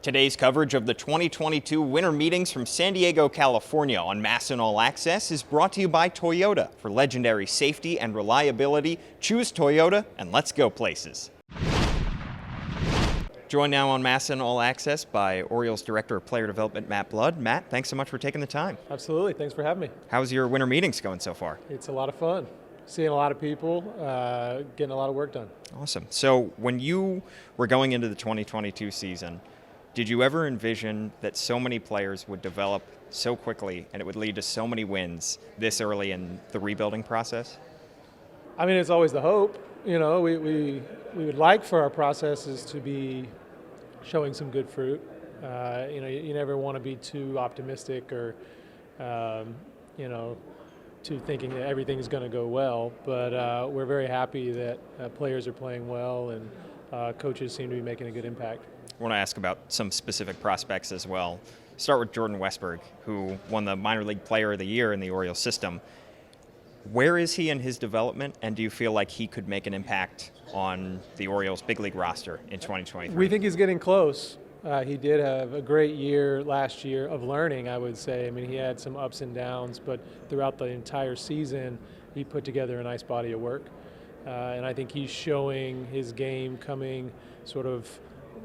Today's coverage of the 2022 winter meetings from San Diego, California on MASN All Access is brought to you by Toyota. For legendary safety and reliability, choose Toyota and let's go places. Joined now on MASN All Access by Orioles Director of Player Development, Matt Blood. Matt, thanks so much for taking the time. Absolutely. Thanks for having me. How's your winter meetings going so far? It's a lot of fun. Seeing a lot of people, getting a lot of work done. Awesome. So when you were going into the 2022 season, did you ever envision that so many players would develop so quickly and it would lead to so many wins this early in the rebuilding process? I mean, it's always the hope. You know, we would like for our processes to be showing some good fruit. You know, you never want to be too optimistic or, you know, too thinking that everything is going to go well. But we're very happy that players are playing well and coaches seem to be making a good impact. I want to ask about some specific prospects as well. Start with Jordan Westburg, who won the Minor League Player of the Year in the Orioles system. Where is he in his development, and do you feel like he could make an impact on the Orioles' big league roster in 2023? We think he's getting close. He did have a great year last year of learning, I would say. I mean, he had some ups and downs, but throughout the entire season, he put together a nice body of work. And I think he's showing his game coming sort of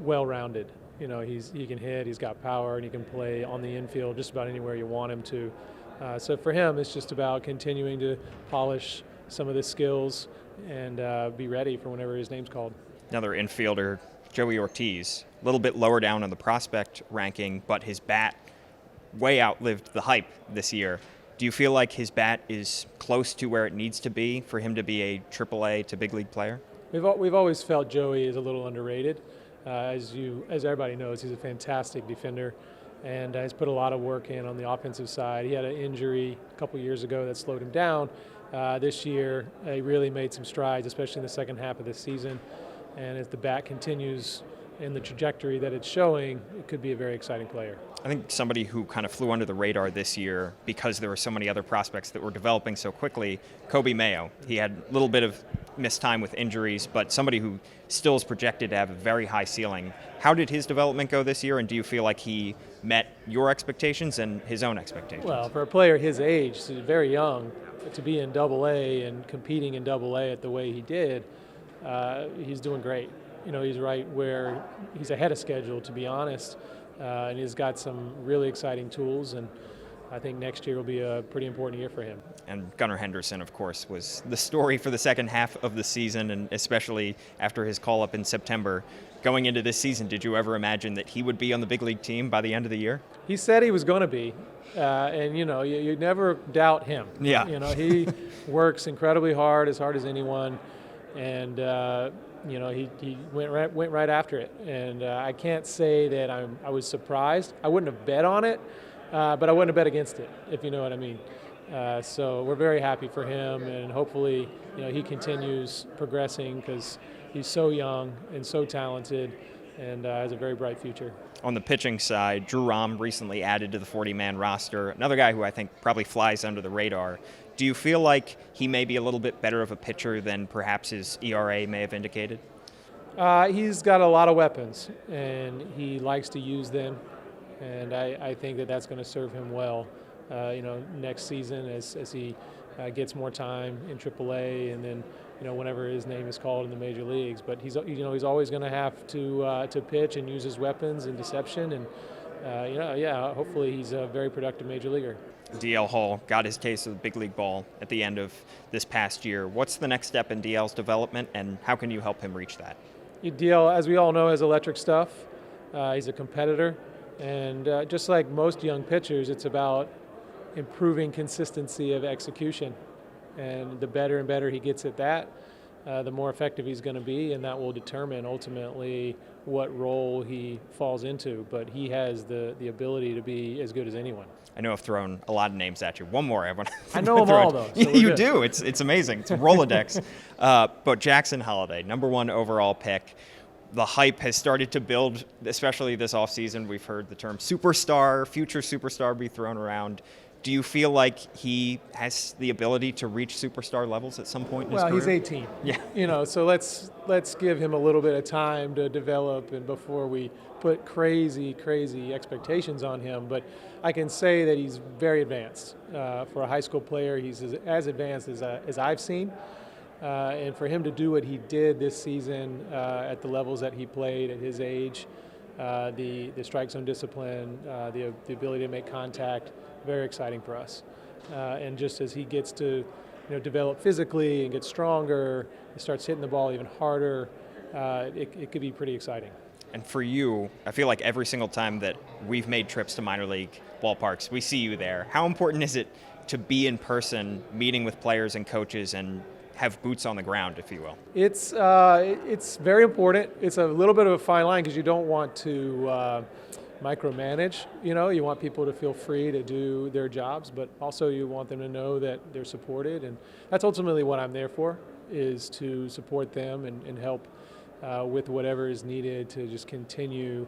well-rounded. You know, he can hit, he's got power, and he can play on the infield just about anywhere you want him to. So for him, it's just about continuing to polish some of the skills and be ready for whenever his name's called. Another infielder, Joey Ortiz, a little bit lower down on the prospect ranking, but his bat way outlived the hype this year. Do you feel like his bat is close to where it needs to be for him to be a AAA to big league player? We've always felt Joey is a little underrated. As everybody knows, he's a fantastic defender and has put a lot of work in on the offensive side. He had an injury a couple years ago that slowed him down. This year, he really made some strides, especially in the second half of this season. And as the bat continues in the trajectory that it's showing, it could be a very exciting player. I think somebody who kind of flew under the radar this year because there were so many other prospects that were developing so quickly, Kobe Mayo. He had a little bit of missed time with injuries, but somebody who still is projected to have a very high ceiling. How did his development go this year, and do you feel like he met your expectations and his own expectations? Well, for a player his age, he's very young, to be in Double-A and competing in Double-A at the way he did, he's doing great. You know, he's right where he's ahead of schedule, to be honest, and he's got some really exciting tools, and I think next year will be a pretty important year for him. And Gunnar Henderson, of course, was the story for the second half of the season, and especially after his call-up in September. Going into this season, did you ever imagine that he would be on the big league team by the end of the year? He said he was going to be, and, you know, you never doubt him. Yeah. You know, he works incredibly hard as anyone, and you know, he went right after it, and I can't say that I was surprised. I wouldn't have bet on it, but I wouldn't have bet against it, if you know what I mean. So we're very happy for him, and hopefully, you know, he continues progressing because he's so young and so talented, and has a very bright future. On the pitching side, Drew Rom recently added to the 40-man roster. Another guy who I think probably flies under the radar. Do you feel like he may be a little bit better of a pitcher than perhaps his ERA may have indicated? He's got a lot of weapons, and he likes to use them, and I think that that's going to serve him well. You know, next season as he gets more time in AAA, and then, you know, whenever his name is called in the major leagues. But he's always going to have to pitch and use his weapons and deception, and you know, yeah, hopefully he's a very productive major leaguer. DL Hall got his taste of the big league ball at the end of this past year. What's the next step in DL's development, and how can you help him reach that? DL, as we all know, has electric stuff. He's a competitor, and just like most young pitchers, it's about improving consistency of execution. And the better and better he gets at that, the more effective he's going to be, and that will determine ultimately what role he falls into. But he has the ability to be as good as anyone. I know I've thrown a lot of names at you. One more I want to I know them all, though. So you good. do. It's amazing. It's a Rolodex. But Jackson Holliday, #1 overall pick. The hype has started to build, especially this offseason. We've heard the term superstar, future superstar be thrown around. Do you feel like he has the ability to reach superstar levels at some point in his career? Well, he's 18. Yeah. So let's give him a little bit of time to develop, and before we put crazy expectations on him. But I can say that he's very advanced. For a high school player, he's as advanced as I've seen. And for him to do what he did this season at the levels that he played at his age, the strike zone discipline, the ability to make contact, very exciting for us. And just as he gets to develop physically and get stronger, he starts hitting the ball even harder, it could be pretty exciting. And for you, I feel like every single time that we've made trips to minor league ballparks, we see you there. How important is it to be in person, meeting with players and coaches, and have boots on the ground, if you will? It's very important. It's a little bit of a fine line because you don't want to micromanage. You want people to feel free to do their jobs, but also you want them to know that they're supported, and that's ultimately what I'm there for, is to support them and help with whatever is needed to just continue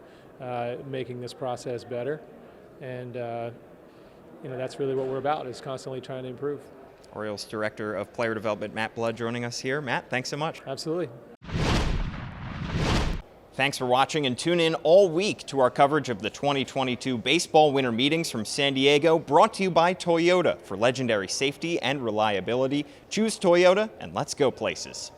making this process better. And that's really what we're about, is constantly trying to improve. Orioles Director of Player Development, Matt Blood, joining us here. Matt, thanks so much. Absolutely. Thanks for watching, and tune in all week to our coverage of the 2022 baseball winter meetings from San Diego, brought to you by Toyota. For legendary safety and reliability, choose Toyota, and let's go places.